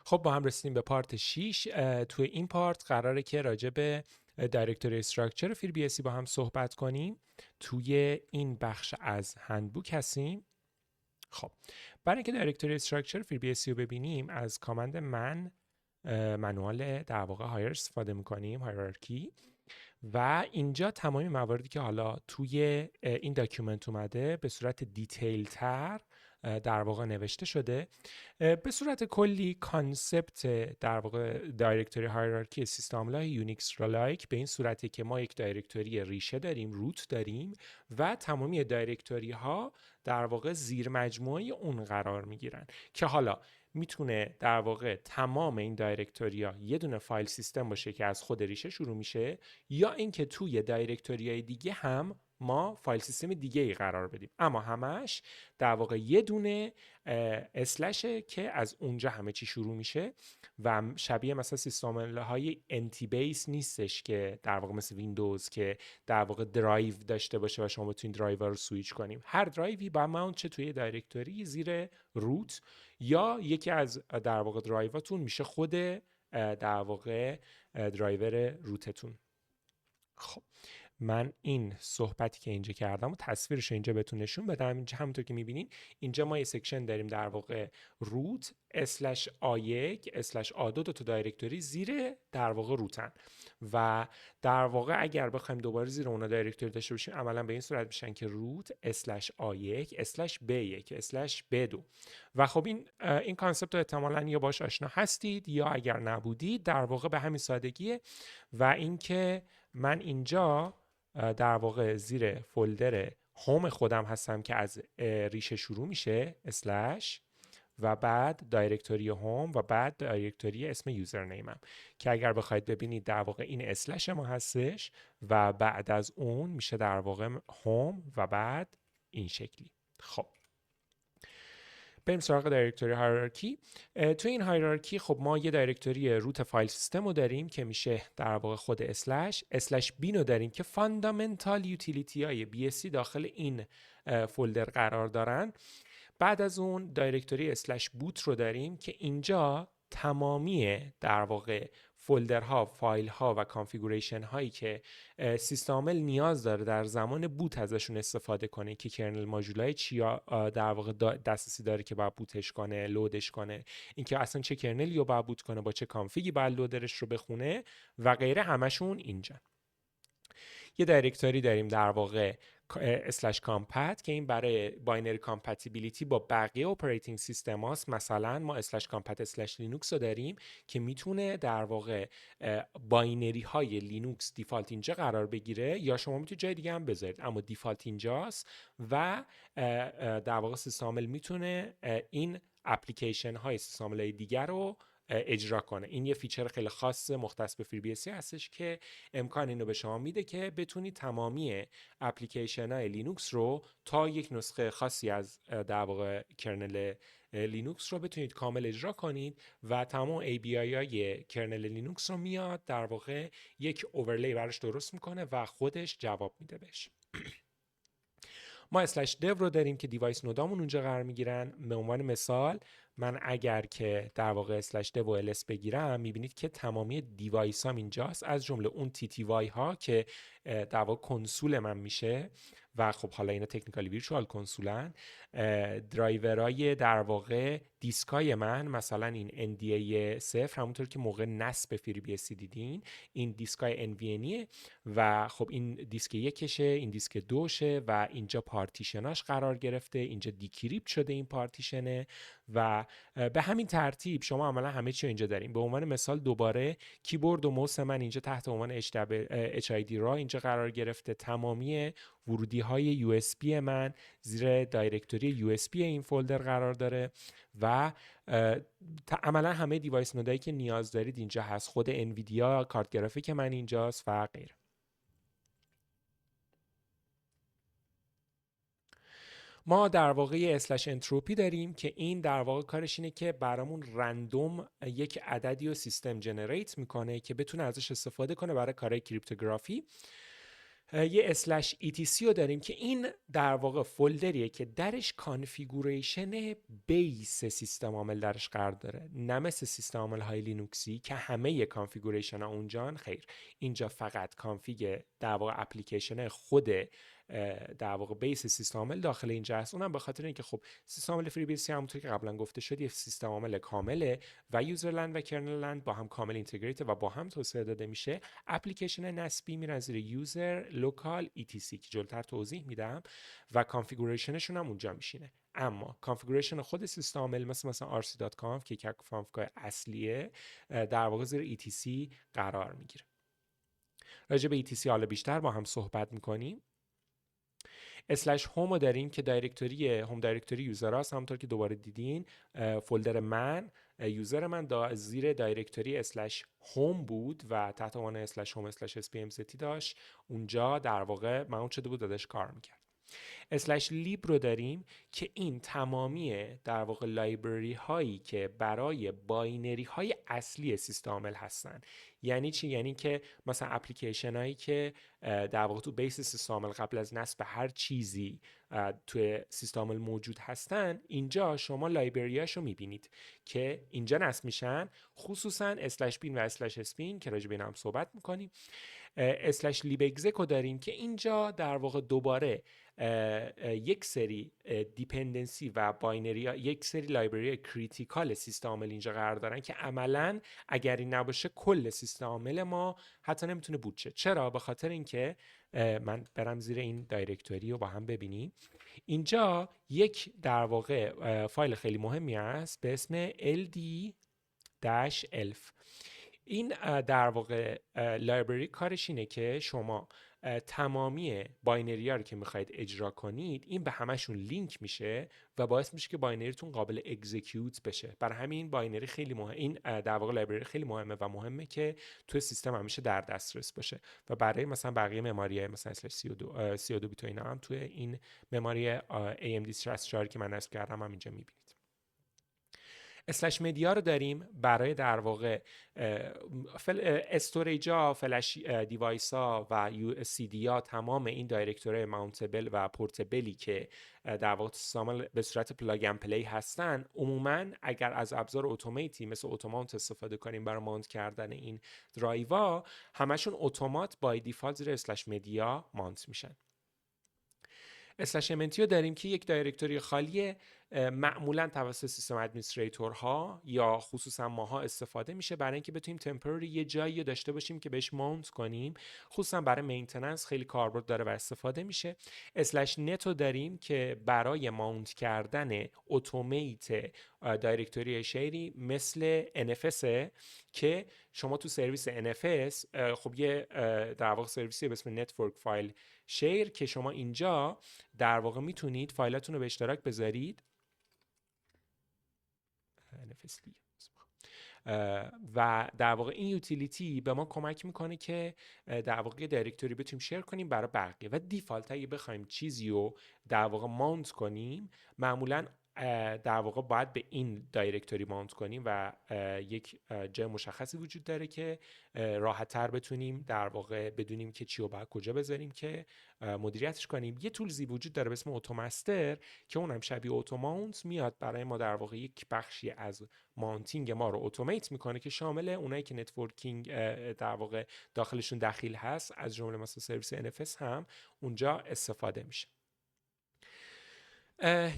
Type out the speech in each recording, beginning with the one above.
خب با هم رسیدیم به پارت 6. توی این پارت قراره که راجع به دایرکتوری استراکچر FreeBSD با هم صحبت کنیم. توی این بخش از هندبوک هستیم. خب برای اینکه دایرکتوری استراکچر FreeBSD رو ببینیم از کامند منوال در واقع هایر استفاده میکنیم، هایرارکی، و اینجا تمامی مواردی که حالا توی این داکیومنت اومده به صورت دیتیل تر در واقع نوشته شده. به صورت کلی کانسپت در واقع دایرکتوری هایرارکی سیستم عامل‌های یونیکس را لایک به این صورتی که ما یک دایرکتوری ریشه داریم، روت داریم و تمامی دایرکتوری ها در واقع زیر مجموعه اون قرار میگیرن که حالا میتونه در واقع تمام این دایرکتوری ها یه دونه فایل سیستم باشه که از خود ریشه شروع میشه، یا اینکه توی دایرکتوری های دیگه هم ما فایل سیستم دیگه ای قرار بدیم، اما همش در واقع یه دونه اسلشه که از اونجا همه چی شروع میشه و شبیه مثلا سیستم های انتی بیس نیستش که در واقع مثل ویندوز که در واقع درایو داشته باشه و شما بتونید درایو رو سویچ کنیم. هر درایوی با ماونت چه توی دایرکتوری زیر روت یا یکی از در واقع درایواتون میشه خود در واقع درایور روتتون. خب من این صحبتی که اینجا کردم و تصویرش رو اینجا بهتون نشون بدم. اینجا همونطور که میبینین اینجا ما یه سکشن داریم در واقع روت /A1/A2 دو تا دایرکتوری زیر در واقع روتن و در واقع اگر بخوایم دوباره زیر اونا دایرکتوری داشته باشیم عملا به این صورت میشن که روت /A1/B1/B2 و خب این کانسپت رو احتمالاً یا باش آشنا هستید یا اگر نبودید در واقع به همین سادگیه. و اینکه من اینجا در واقع زیر فولدر هوم خودم هستم که از ریشه شروع میشه اسلش و بعد دایرکتوری هوم و بعد دایرکتوری اسم یوزرنیمم که اگر بخواید ببینید در واقع این اسلش ما هستش و بعد از اون میشه در واقع هوم و بعد این شکلی. خب بریم سراغ دایرکتوری هایرارکی. تو این هایرارکی خب ما یه دایرکتوری روت فایل سیستم رو داریم که میشه در واقع خود اسلش بین رو داریم که فاندامنتال یوتیلیتی های BSC داخل این فولدر قرار دارن. بعد از اون دایرکتوری اسلش بوت رو داریم که اینجا تمامی در واقع فولدرها، فایل ها و کانفیگوریشن هایی که سیستم عامل نیاز داره در زمان بوت ازشون استفاده کنه که کرنل ماژولای چیا در واقع دسترسی داره که باید بوتش کنه، لودش کنه، اینکه اصلا چه کرنلی رو باید بوت کنه، با چه کانفیگی باید لودرش رو بخونه و غیره، همشون اینجا. یه دایرکتوری داریم در واقع اسلش کامپت که این برای باینری کامپتیبیلیتی با بقیه اپراتینگ سیستم هاست. مثلا ما اسلش کامپت اسلش لینوکس رو داریم که میتونه در واقع باینری های لینوکس دیفالت اینجا قرار بگیره یا شما میتونید جای دیگه هم بذارید اما دیفالت اینجاست و در واقع سیستم عامل میتونه این اپلیکیشن های سیستم عامل دیگر رو اجرا کنه. این یه فیچر خیلی خاص مختص به FreeBSD هستش که امکان اینو به شما میده که بتونید تمامی اپلیکیشن های لینوکس رو تا یک نسخه خاصی از در واقع کرنل لینوکس رو بتونید کامل اجرا کنید و تمام API های کرنل لینوکس رو میاد در واقع یک اوورلی براش درست میکنه و خودش جواب میده بهش. ما اسلش دیو رو داریم که دیوایس نودامون اونجا قرار میگیرن. به عنوان مثال من اگر که در واقع اسلش دیو و ls بگیرم میبینید که تمامی دیوایس هم اینجاست از جمله اون TTY ها که در واقع کنسول من میشه و خب حالا اینا تکنیکالی ویرچوال کنسولن. درایورای در واقع دیسکای من مثلا این NDA 0 همونطور که موقع نصب FreeBSD دیدین این دیسکای NVMe و خب این دیسک یکشه، این دیسک دوشه و اینجا پارتیشناش قرار گرفته، اینجا دیکریپت شده این پارتیشنه و به همین ترتیب شما عملا همه چی اینجا داریم. به عنوان مثال دوباره کیبورد و موس من اینجا تحت عنوان HID را اینجا قرار گرفته. تمامی ورودی های USB من زیر دایرکتوری USB این فولدر قرار داره و عملا همه دیوایس نودایی که نیاز دارید اینجا هست. خود انویدیا، کارت گرافیک من اینجاست و غیره. ما در واقع اسلش انتروپی داریم که این در واقع کارش اینه که برامون رندوم یک عددی و سیستم جنریت میکنه که بتونه ازش استفاده کنه برای کارهای کریپتوگرافی. یه اسلش etc رو داریم که این در واقع فولدریه که درش کانفیگوریشن بیس سیستم عامل درش قرار داره، نه مثل سیستم عامل های لینوکسی که همه کانفیگوریشن ها اونجان. خیر، اینجا فقط کانفیگ در واقع اپلیکیشن خود در واقع بیس سیستم عامل داخل اینجا هست. اونم به خاطر اینکه خب سیستم عامل فری بیس همونطور که قبلا گفته شد یه سیستم عامل کامله و یوزرلند و کرنلند با هم کامل اینتگریت و با هم توسعه داده میشه. اپلیکیشن نسبی میرن زیر یوزر لوکال etc که جلوتر توضیح میدم و کانفیگوریشنشون هم اونجا میشینه. اما کانفیگوریشن خود سیستم عامل مثلا rc.conf که یک کانفیگ اصلیه در واقع زیر etc قرار میگیره. راجع به etc حالا بیشتر با هم صحبت میکنیم. اسلش هوم رو داریم که دایرکتوری هوم دایرکتوری یوزر هاست، همونطور که دوباره دیدین فولدر من یوزر من زیر دایرکتوری اسلش هوم بود و تحت عنوان اسلش هوم اسلش spmzt داشت. اونجا در واقع ماونت شده بود دادش کار میکرد. اسلش لیب رو داریم که این تمامی در واقع لایبرری هایی که برای باینری های اصلی سیستم عامل هستن. یعنی چی؟ یعنی که مثلا اپلیکیشن هایی که در واقع تو بیس سیستم عامل قبل از نصب هر چیزی توی سیستم عامل موجود هستن، اینجا شما لایبرریاشو میبینید که اینجا نصب میشن، خصوصا اسلش بین و اسلش اسپین که راجع به اینا هم صحبت میکنیم. اسلش لیب اگزک رو داریم که اینجا در واقع دوباره یک سری دیپندنسی و باینری، یک سری لایبرری کریتیکال سیستم عامل اینجا قرار دارن که عملاً اگر این نباشه کل سیستم عامل ما حتی نمیتونه بوت شه. چرا؟ به خاطر اینکه من برم زیر این دایرکتوری رو با هم ببینیم. اینجا یک در واقع فایل خیلی مهمی هست به اسم ld-elf. این در واقع لایبرری کارش اینه که شما تمامی باینری ها رو که میخواید اجرا کنید این به همشون لینک میشه و باعث میشه که باینریتون قابل اکزیکیوت بشه. برای همین باینری خیلی مهمه، این در واقع لایبرری خیلی مهمه و مهمه که توی سیستم همیشه در دسترس باشه و برای مثلا بقیه مموری مثلا CO2 بیت و اینا هم توی این مموری AMD 64 که من نصب کردم هم اینجا میبینید. اسلش مدیا رو داریم برای در واقع استوریج ها، فلش دیوایس ها و USD ها، تمام این دایرکتوری ماونتبل و پورتبلی که در واقع سیستم به صورت پلاگ اند پلی هستن. عموما اگر از ابزار اتوماتی مثل اتومات استفاده کنیم برای ماونت کردن این درایوا، همشون اتومات بای دیفالت زیر اسلش مدیا ماونت میشن. اسلش امنتی رو داریم که یک دایرکتوری خالیه، معمولا توسط سیستم ادمنستریتورها یا خصوصا ماها استفاده میشه برای اینکه بتونیم تمپوری یه جایی داشته باشیم که بهش ماونت کنیم، خصوصا برای مینتیننس خیلی کاربرد داره و استفاده میشه. اسلش نت رو داریم که برای ماونت کردن اتومات دایرکتوری شیری مثل NFS که شما تو سرویس NFS خب یه در واقع سرویسی به اسم نتورک فایل شیر که شما اینجا در واقع میتونید فایلاتون رو به اشتراک بذارید و در واقع این یوتیلیتی به ما کمک میکنه که در واقع دایرکتوری بتونیم شیر کنیم برای بقیه و دیفالت اگه بخوایم چیزی رو در واقع ماونت کنیم معمولا در واقع باید به این دایرکتوری ماونت کنیم و یک جای مشخصی وجود داره که راحت تر بتونیم در واقع بدونیم که چی رو باید کجا بذاریم که مدیریتش کنیم. یه تولزی وجود داره به اسم اتومستر که اونم شبیه اتوماونت میاد برای ما در واقع یک بخشی از ماونتینگ ما رو اتومات میکنه که شامل اونایی که نتورکینگ در واقع داخلشون دخیل هست از جمله مثلا سرویس NFS هم اونجا استفاده میشه.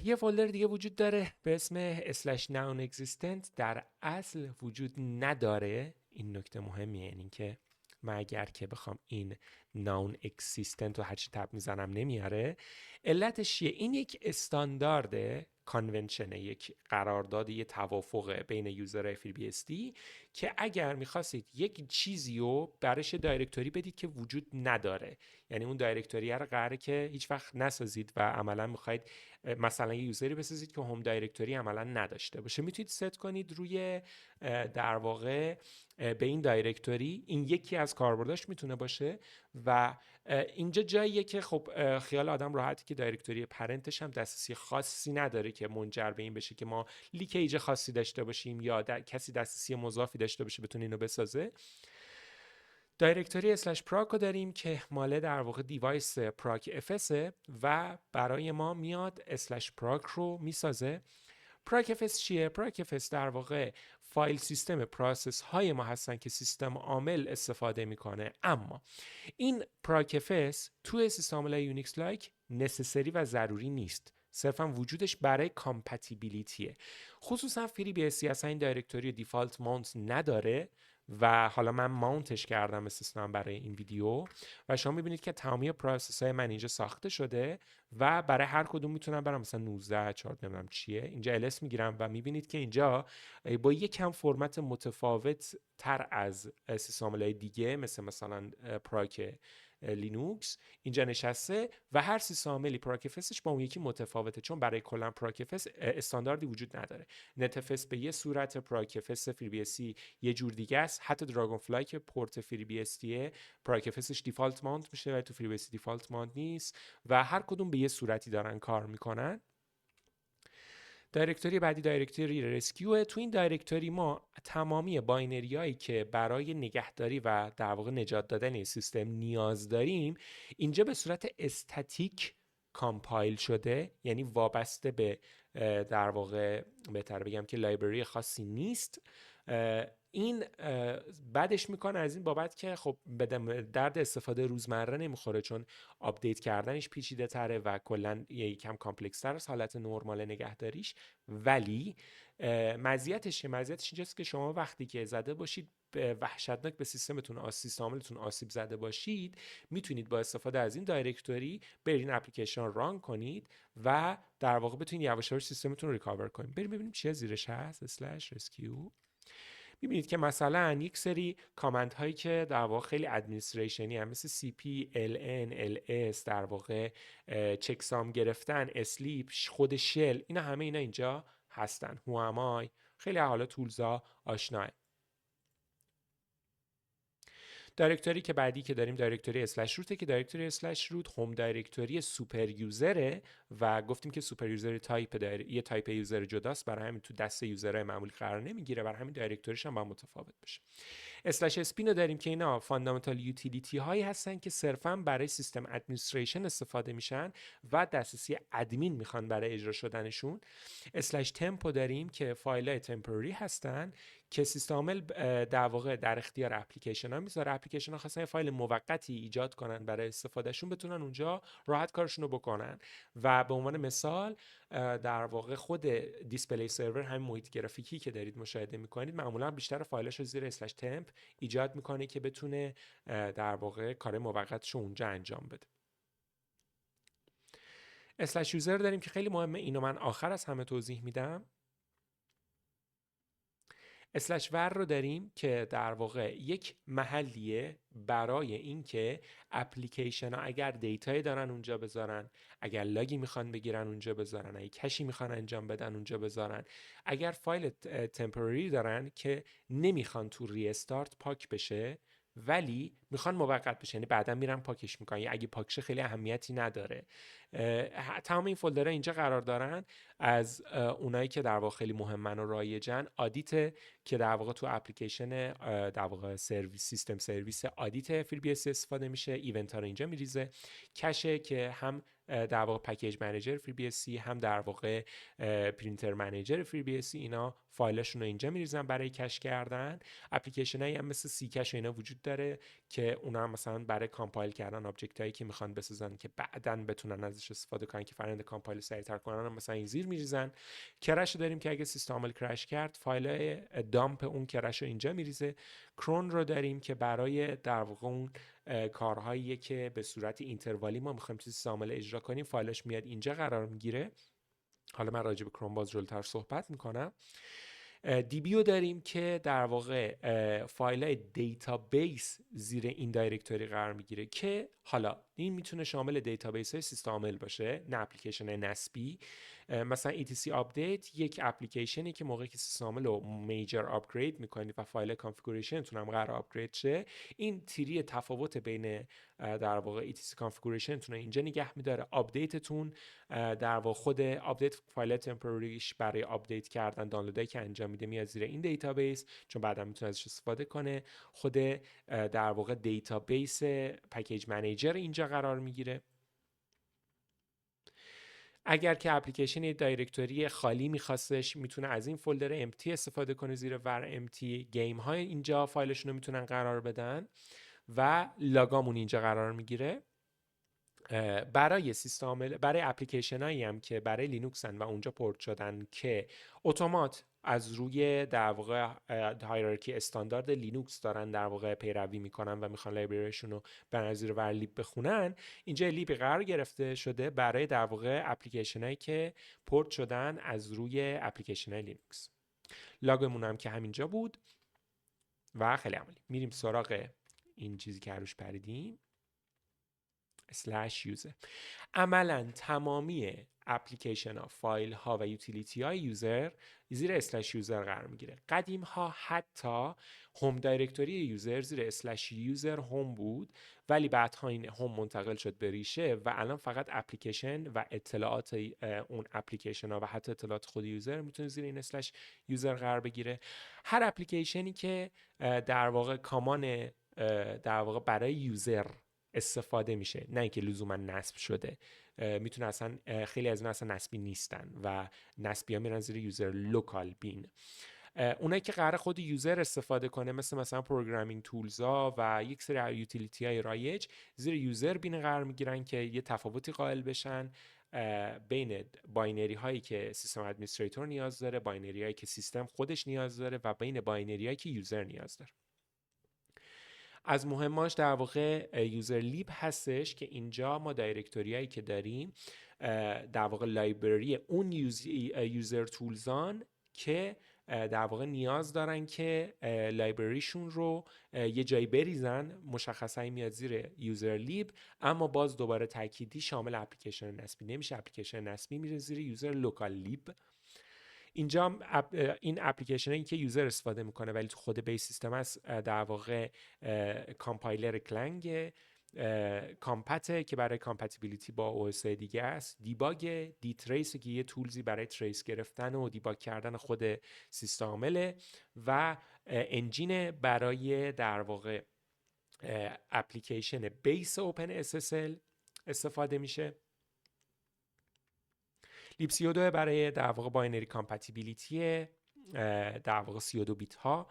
یه فولدر دیگه وجود داره به اسم /non-existent، در اصل وجود نداره. این نکته مهمیه، یعنی که من اگر که بخوام این non-existent رو هرچی تب میزنم نمیاره. علتش چیه؟ این یک استاندارد کانونشن، یک قرارداد، یه توافق بین یوزر FreeBSD که اگر میخواستید یک چیزی رو برش دایرکتوری بدید که وجود نداره، یعنی اون دایرکتوری رو قراره که هیچ وقت نسازید و عملا میخواید مثلا یه یوزری بسازید که هوم دایرکتوری عملا نداشته باشه، میتونید ست کنید روی در واقع به این دایرکتوری. این یکی از کاربرداش میتونه باشه و اینجا جاییه که خب خیال آدم راحتی که دایرکتوری پرنتش هم دسترسی خاصی نداره که منجر به این بشه که ما لیکیج خاصی داشته باشیم یا کسی دسترسی مضافی داشته باشه بتونه اینو بسازه. دایرکتوری اسلش پراک رو داریم که مال در واقع دیوایس پراک افس و برای ما میاد اسلش پراک رو میسازه. پراک افس چیه؟ پراک افس در واقع فایل سیستم پروسس های ما هستن که سیستم عامل استفاده میکنه، اما این پراک افس توی سیستم عامل یونیکس لایک نسسری و ضروری نیست، صرفا وجودش برای کامپتیبیلیتیه. خصوصا فری بی اس سی اصلا این دایرکتوری دیفالت ماونت نداره و حالا من ماونتش کردم استثنا برای این ویدیو و شما میبینید که تمامی پروسس های من اینجا ساخته شده و برای هر کدوم میتونم برم مثلا 19 4 نمیدونم چیه اینجا ls میگیرم و میبینید که اینجا با یک کم فرمت متفاوت تر از سیستم عامل دیگه مثلا پراک لینوکس اینجا نشسته و هر سیستم عاملی پراکفسش با اون یکی متفاوته، چون برای کلا پراکفس استانداردی وجود نداره. نتفس به یه صورت، پراکفس فری بی اس سی یه جور دیگه است. حتی دراگون فلای که پورت فری بی اس تی پراکفسش دیفالت ماونت میشه ولی تو فری بی اس سی دیفالت ماونت نیست و هر کدوم به یه صورتی دارن کار میکنن. دایرکتوری بعدی دایرکتوری رسکیو. تو این دایرکتوری ما تمامی باینری هایی که برای نگهداری و در واقع نجات دادن سیستم نیاز داریم اینجا به صورت استاتیک کامپایل شده، یعنی وابسته به در واقع بهتر بگم که لایبرری خاصی نیست. این بعدش میکنه از این بابت که خب به درد استفاده روزمره نمیخوره، چون آپدیت کردنش پیچیده تره و کلا یکم کامپلکس تر از حالت نرمال نگهداریش. ولی مزیتش اینجاست که شما وقتی که زده باشید وحشتناک به سیستمتون سیستم عاملتون آسیب زده باشید، میتونید با استفاده از این دایرکتوری برین اپلیکیشن ران کنید و در واقع بتونید یواش یواش سیستمتون رو ریکاور کنید. بریم ببینیم چه زیرش هست. اسلش رسکیو. میبینید که مثلا یک سری کامند هایی که در واقع خیلی ادمنستریشنی هم مثل cp ln ls در واقع چکسام گرفتن اسلیپ خود شل، اینا همه اینا اینجا هستن. whoami خیلی حالا تولزا آشناه. دایرکتوری که بعدی که داریم دایرکتوری اسلش روته که دایرکتوری اسلش روت هوم دایرکتوری سوپر یوزره و گفتیم که سوپر یوزر یه تایپ یوزر جداست، برای همین تو دسته یوزرهای معمولی قرار نمیگیره، برای همین دایرکتوریش هم با متفاوت بشه. اسلش اسپین رو داریم که اینا فاندامنتال یوتیلیتی هایی هستن که صرفا برای سیستم ادمنستریشن استفاده میشن و دسترسی ادمین میخوان برای اجرا شدنشون. اسلش تمپو داریم که فایل های تمپوری هستن که سیستم عامل در واقع در اختیار اپلیکیشن ها میذاره. اپلیکیشن ها خواستن فایل موقتی ایجاد کنن برای استفادهشون بتونن اونجا راحت کارشون رو بکنن و به عنوان مثال در واقع خود دیسپلی سرور همین محیط گرافیکی که دارید مشاهده میکنید معمولا بیشتر فایلش رو زیر اسلش تمپ ایجاد میکنه که بتونه در واقع کار موقتش رو اونجا انجام بده. اسلش یوزر داریم که خیلی مهمه، اینو من آخر از همه توضیح میدم. اسلش ور رو داریم که در واقع یک محلیه برای اینکه اپلیکیشن ها اگر دیتایی دارن اونجا بذارن، اگر لاگی میخوان بگیرن اونجا بذارن، اگر کشی میخوان انجام بدن اونجا بذارن، اگر فایل تمپوری دارن که نمیخوان تو ریستارت پاک بشه ولی میخوان موقت بشه، یعنی بعدا میرن پاکش میکنن، یا اگه پاکشه خیلی اهمیتی نداره. تمام این فولدرها اینجا قرار دارن. از اونایی که در واقع خیلی مهمن و رایجن، آدیت که در واقع تو اپلیکیشن در واقع سرویس سیستم سرویس آدیت فری بی اس استفاده میشه، ایونت ها رو اینجا میریزه. کشه که هم در واقع پکیج منیجر فری بی اس سی هم در واقع پرینتر منیجر فری بی اس سی، اینا فایلشون رو اینجا میریزن برای کش کردن. اپلیکیشن هایی هم مثل سی کش اینا وجود داره که اونا هم مثلا برای کامپایل کردن آبجکت هایی که میخوان بسازن که بعداً بتونن ازش استفاده کنن که فرآیند کامپایل سریعتر کنن، مثلا این زیر میریزن. کرش داریم که اگه سیستم عامل کرش کرد فایل دامپ اون کرش رو اینجا میریزه. کرون رو داریم که برای در واقع اون کارهایی که به صورت اینتروالی ما میخوایم تو سیستم عامل اجرا کنیم فایلش میاد اینجا قرار میگیره. حالا من راجع به کرون باز جلوتر صحبت میکنم. دیبیو داریم که در واقع فایل دیتابیس زیر این دایرکتوری قرار میگیره که حالا این میتونه شامل دیتابیس های سیستم عامل باشه، نه اپلیکیشن نسبی. مثلا etc update یک اپلیکیشنی که موقعی که سیستم عامل رو میجر آپگرید میکنید و فایل کانفیگوریشنتون هم قرار آپگرید شه، این تیری تفاوت بین در واقع etc کانفیگوریشنتون اینجا نگه میداره. آپدیتتون در واقع خود آپدیت فایل تمپوراریش برای آپدیت کردن دانلودایی که انجام میده میاد زیر این دیتابیس، چون بعدا میتونه ازش استفاده کنه. خود در واقع دیتابیس پکیج منیجر اینجا قرار میگیره. اگر که اپلیکیشن دایرکتوری خالی میخواستش میتونه از این فولدر امتی استفاده کنه، زیر ور امتی گیم های اینجا فایلشون رو میتونن قرار بدن و لاگامون اینجا قرار میگیره. برای سیستم برای اپلیکیشن هایی هم که برای لینوکسن و اونجا پورت شدن که اتومات از روی در واقع هایرارکی استاندارد لینوکس دارن در واقع پیروی میکنن و میخوان لایبرریشون رو بر زیر ور لیب بخونن، اینجا لیب قرار گرفته شده برای در واقع اپلیکیشن هایی که پورت شدن از روی اپلیکیشن های لینوکس. لاگمون هم که همینجا بود و خیلی عملی. میریم سراغ این چیزی که روش پریدیم /user. عملا تمامی اپلیکیشن ها، فایل ها و یوتیلیتی های یوزر زیر /user قرار میگیره. قدیم ها حتی هوم دایرکتوری یوزر زیر /user هوم بود، ولی بعدها این هوم منتقل شد به ریشه و الان فقط اپلیکیشن و اطلاعات اون اپلیکیشن ها و حتی اطلاعات خود یوزر میتونه زیر این /user قرار بگیره. هر اپلیکیشنی که در واقع کامان در واقع برای یوزر استفاده میشه، نه اینکه لزوما نصب شده، میتونه اصلا خیلی از اون اصلا نصبی نیستن و نصبی ها میرن زیر یوزر لوکال بین. اونایی که قرار خود یوزر استفاده کنه مثلا پروگرامینگ تولزا و یک سری یوتیلیتی های رایج زیر یوزر بین قرار میگیرن که یه تفاوتی قائل بشن بین باینری هایی که سیستم ادمنستریتور نیاز داره، باینری هایی که سیستم خودش نیاز داره و بین باینری هایی که یوزر نیاز داره. از مهماش در واقع یوزر لیب هستش که اینجا ما دایرکتوری هایی که داریم در واقع لایبرری اون یوزر تولزان که در واقع نیاز دارن که لایبرریشون رو یه جایی بریزن، مشخصا میاد زیر یوزر لیب، اما باز دوباره تأکیدی شامل اپلیکیشن نصبی نمیشه. اپلیکیشن نصبی میره زیر یوزر لوکال لیب. اینجا این اپلیکیشن هایی که یوزر استفاده میکنه ولی تو خود بیس سیستم است، در واقع کامپایلر کلنگ، کامپته که برای کامپتیبیلیتی با او اس دیگه است، دیباگ، دی تریس که یه تولزی برای تریس گرفتن و دیباگ کردن خود سیستم عامله و انجین برای در واقع اپلیکیشن بیس اوپن SSL استفاده میشه. لیب 32 برای در واقع باینری کامپتیبیلیتی در واقع 32 بیت ها.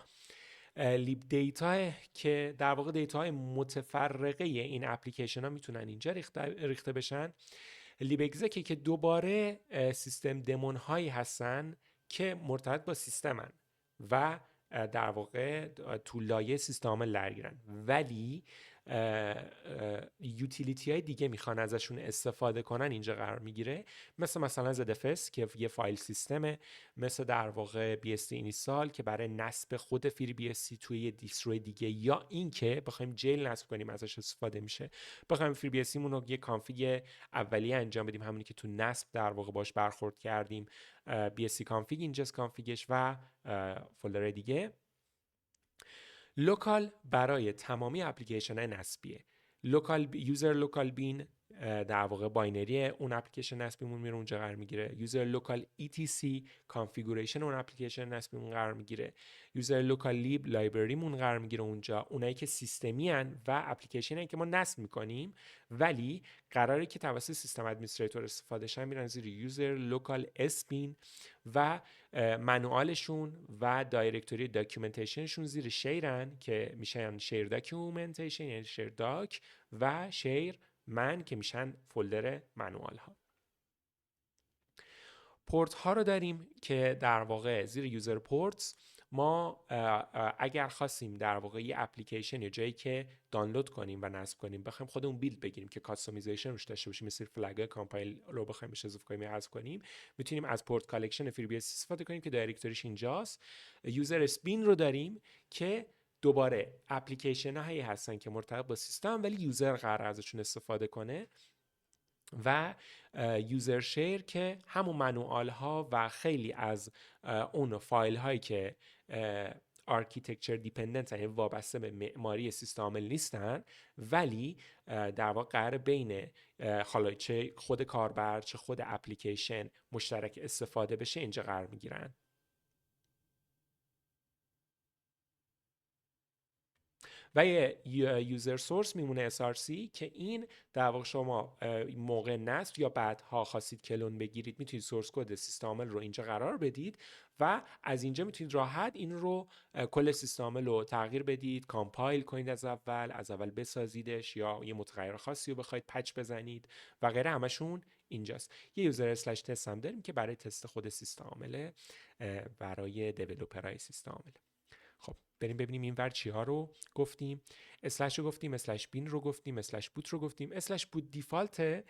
لیب دیتا که در واقع دیتا های متفرقه این اپلیکیشن ها میتونن اینجا ریخته بشن. لیب اگزک که دوباره سیستم دمون هایی هستن که مرتبط با سیستمن و در واقع تو لایه سیستم عامل درگیرن، ولی یوتیلیتی های دیگه میخوان ازشون استفاده کنن اینجا قرار میگیره، مثلا ZFS که یه فایل سیستمه، مثل در واقع BSD اینستال که برای نصب خود فری BSD توی یه دیستروی دیگه، یا این که بخوایم جیل نصب کنیم ازش استفاده میشه. بخوایم فری BSD مون رو یه کانفیگ اولیه انجام بدیم، همونی که تو نصب در واقع باش برخورد کردیم، BSD کانفیگ اینجاست کانفیگش و فولدر دیگه. لوکال برای تمامی اپلیکیشن های نصبیه. لوکال یوزر لوکال بین در واقع باینری اون اپلیکیشن نصبیمون میره اونجا قرار میگیره. یوزر لوکال etc کانفیگوریشن اون اپلیکیشن نصبیمون قرار میگیره. یوزر لوکال لیب لایبرریمون قرار میگیره اونجا، اونایی که سیستمی ان و اپلیکیشن هایی که ما نصب میکنیم ولی قراره که توسط سیستم ادمنستریتور استفاده شن میرن زیر یوزر لوکال اسپین و منوالشون و دایرکتوری داکیومنتیشنشون زیر شیرن که میشن شیر داکیومنتیشن یعنی شیر داک و شیر من که میشن فولدر منوال ها. پورت ها رو داریم که در واقع زیر یوزر پورتس ما اگر خواستیم در واقع یه اپلیکیشن یا جایی که دانلود کنیم و نصب کنیم بخوایم خودمون بیلد بگیریم که کاستومایزیشن روش داشته باشیم، مثل فلگ کامپایل رو بخوایم بهش اضافه کنیم یا حذف کنیم، میتونیم از پورت کالکشن فری بی اس استفاده کنیم که دایرکتوریش اینجاست. یوزر اسپین رو داریم که دوباره اپلیکیشن هایی هستن که مرتبط با سیستم ولی یوزر قرار ازشون استفاده کنه و یوزر شیر که همون منوال ها و خیلی از اون فایل هایی که آرکیتکچر دیپندنت، یعنی وابسته به معماری سیستم عامل نیستن، ولی در واقع قرار بین حالا چه خود کاربر چه خود اپلیکیشن مشترک استفاده بشه اینجا قرار میگیرن. و یه یوزر سورس میمونه SRC که این در واقع شما موقع نصب یا بعدها خواستید کلون بگیرید میتونید سورس کد سیستم عامل رو اینجا قرار بدید و از اینجا میتونید راحت این رو کل سیستم عامل رو تغییر بدید، کامپایل کنید از اول بسازیدش، یا یه متغیر خاصی رو بخواید پچ بزنید و غیره، همشون اینجاست. یه یوزر اسلش تست هم داریم که برای تست خود سیستم عامل، برای دیولپرهای سیستم عامل. خب بریم ببینیم این ور چی ها رو گفتیم. اسلش رو گفتیم، اسلش بین رو گفتیم، اسلش بوت رو گفتیم. اسلش بوت دیفالته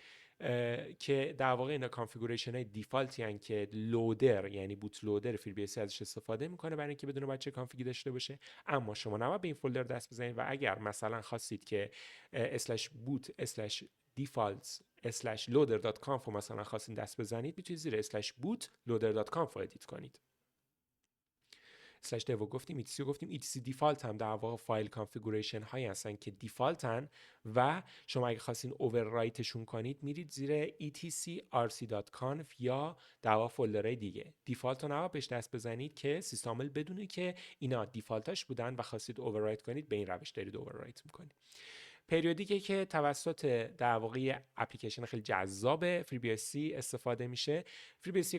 که در واقع اینا کانفیگوریشن های دیفالتی هن که لودر، یعنی بوت لودر FreeBSD ازش استفاده میکنه برای اینکه بدون بچه کانفیگ داشته باشه. اما شما نباید به این فولدر دست بزنید و اگر مثلا خواستید که اسلش بوت اسلش defaults /loader.conf مثلا خواستین دست بزنید، میتونید زیر اسلش بوت loader.conf ادیت کنید. اسلش دیو گفتیم، etc گفتیم. etc دیفالت هم در واقع فایل کانفیگوریشن هایی هستن که دیفالتن و شما اگه خواستین اووررایتشون کنید میرید زیر etc rc.conf یا در واقع فولدرهای دیگه. دیفالت رو نباید بهش دست بزنید که سیستم عامل بدونه که اینا دیفالتاش بودن و خواستید اووررایت کنید، به این روش دارید اووررایت میکنید. پریودیکی که توسط در واقع اپلیکیشن خیلی جذاب FreeBSD استفاده میشه. FreeBSD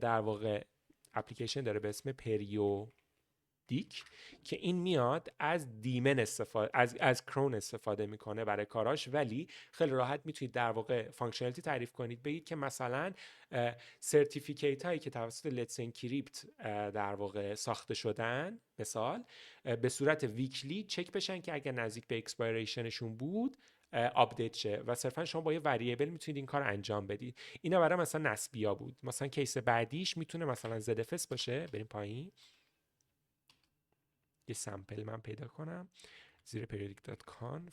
در واقع اپلیکیشن داره به اسم پریودیک که این میاد از دیمن استفاده از کرون استفاده میکنه برای کاراش، ولی خیلی راحت میتونید در واقع فانکشنالیتی تعریف کنید، بگید که مثلا سرتیفیکیت هایی که توسط لیتس انکریپت در واقع ساخته شدن مثال به صورت ویکلی چک بشن که اگر نزدیک به اکسپایریشنشون بود آپدیت شه و صرفا شما با یه وریبل میتونید این کار انجام بدید. اینا برای مثلا نسبیا بود. مثلا کیس بعدیش میتونه مثلا ZFS باشه. بریم پایین یه سمپل من پیدا کنم زیر periodic.conf.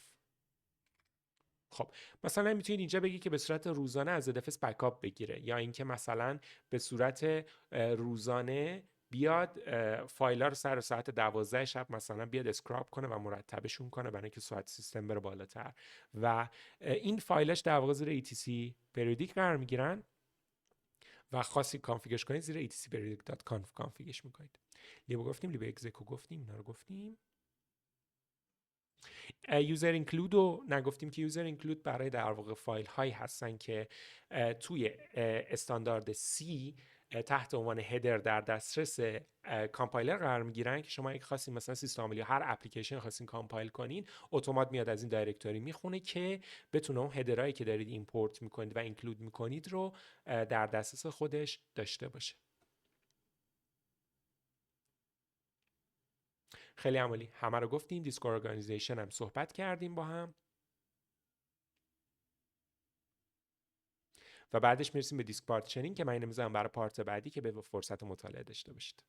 خب مثلا میتونید اینجا بگید که به صورت روزانه از ZFS بکاپ بگیره، یا اینکه مثلا به صورت روزانه بیاد فایل‌ها رو سر ساعت 12 شب مثلا بیاد اسکراب کنه و مرتبشون کنه برای اینکه ساعت سیستم بره بالاتر و این فایلش در واقع زیر etc periodic قرار میگیرن و خاصی کانفیگش کنید زیر etc periodic.conf کانفیگش میکنید. لیبو گفتیم، لیبو اگزیکو گفتیم، اینا رو گفتیم. یوزر اینکلود رو نگفتیم که یوزر اینکلود برای در واقع فایل هایی هستن که توی استاندارد C تحت عنوان هدر در دسترس کامپایلر قرار میگیرن که شما اگه خواستین مثلا سیستم عامل یا هر اپلیکیشن خواستین کامپایل کنین، اتومات میاد از این دایرکتوری میخونه که بتونه اون هدرایی که دارید ایمپورت میکنید و اینکلود میکنید رو در دسترس خودش داشته باشه. خیلی عمالی همه رو گفتیم. دیسک ارگانیزیشن هم صحبت کردیم با هم و بعدش میرسیم به دیسک پارتیشنینگ که من نمیذارم برای پارت بعدی که به فرصت مطالعه داشته باشید.